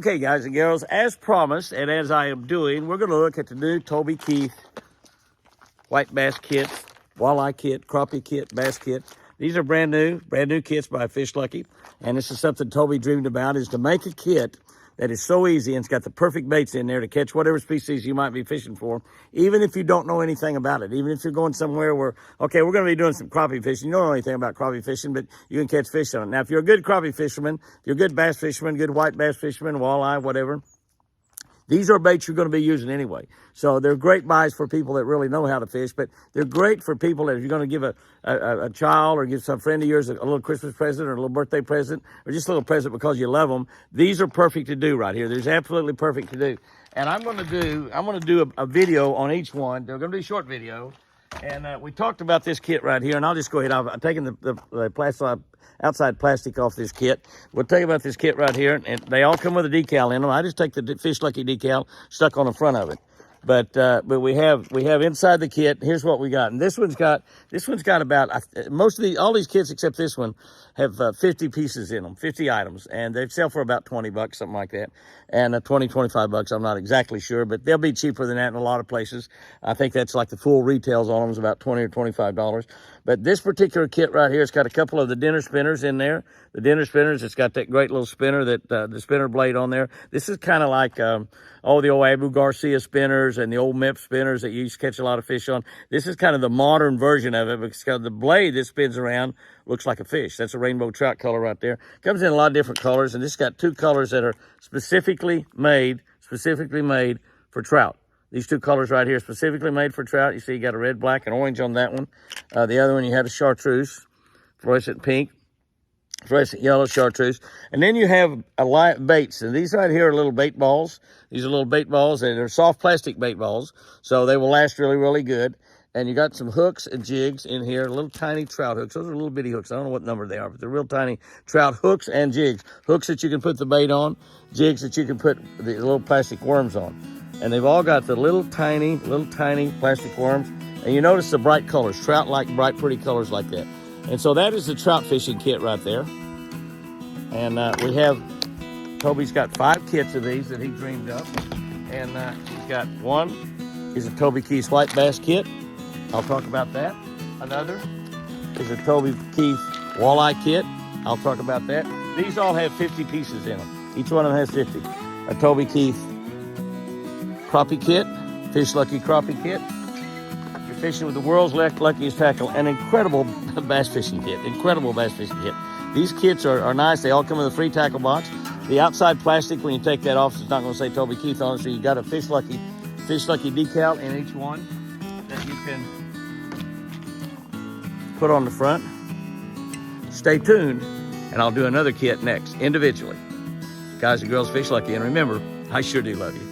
Okay, guys and girls, as promised and as I am doing, we're going to look at the new Toby Keith white bass kit, walleye kit, crappie kit, bass kit. These are brand new kits by Fish Lucky. And this is something Toby dreamed about, is to make a kit that is so easy and it's got the perfect baits in there to catch whatever species you might be fishing for, even if you don't know anything about it. Even if you're going somewhere where, okay, we're going to be doing some crappie fishing. You don't know anything about crappie fishing, but you can catch fish on it. Now, if you're a good crappie fisherman, if you're a good bass fisherman, good white bass fisherman, walleye, whatever, these are baits you're going to be using anyway. So they're great buys for people that really know how to fish, but they're great for people that if you're going to give a child or give some friend of yours a little Christmas present or a little birthday present or just a little present because you love them. These are perfect to do right here. There's absolutely perfect to do. And I'm going to do a video on each one. They're going to be short video. And we talked about this kit right here, and I'll just go ahead. I've taken the plastic, outside plastic off this kit. We'll tell you about this kit right here, and they all come with a decal in them. I just take the Fish Lucky decal stuck on the front of it. But we have inside the kit. Here's what we got, and this one's got about all these kits except this one have 50 pieces in them, 50 items, and they sell for about $20, something like that, and $25. I'm not exactly sure, but they'll be cheaper than that in a lot of places. I think that's like the full retails on them is about $20 or $25. But this particular kit right here, it's got a couple of the dinner spinners in there. The dinner spinners, it's got that great little spinner that the spinner blade on there. This is kind of like the old Abu Garcia spinners and the old MIP spinners that you used to catch a lot of fish on. This is kind of the modern version of it because the blade that spins around looks like a fish. That's a rainbow trout color right there. Comes in a lot of different colors, and this got two colors that are specifically made for trout. These two colors right here, specifically made for trout. You see you got a red, black, and orange on that one. The other one, you had a chartreuse, fluorescent pink, fluorescent yellow chartreuse. And then you have a light baits. And these right here are little bait balls. These are little bait balls, and they're soft plastic bait balls. So they will last really, really good. And you got some hooks and jigs in here, little tiny trout hooks. Those are little bitty hooks. I don't know what number they are, but they're real tiny trout hooks and jigs. Hooks that you can put the bait on, jigs that you can put the little plastic worms on. And they've all got the little tiny plastic worms. And you notice the bright colors, trout like bright, pretty colors like that. And so that is the trout fishing kit right there. And Toby's got 5 kits of these that he dreamed up. And he's got one is a Toby Keith white bass kit. I'll talk about that. Another is a Toby Keith walleye kit. I'll talk about that. These all have 50 pieces in them. Each one of them has 50. A Toby Keith crappie kit, Fish Lucky crappie kit. You're fishing with the world's luckiest tackle. An incredible bass fishing kit. These kits are nice. They all come with a free tackle box. The outside plastic, when you take that off, it's not going to say Toby Keith on it. So you got a Fish Lucky decal in each one that you can put on the front. Stay tuned, and I'll do another kit next, individually. Guys and girls, Fish Lucky, and remember, I sure do love you.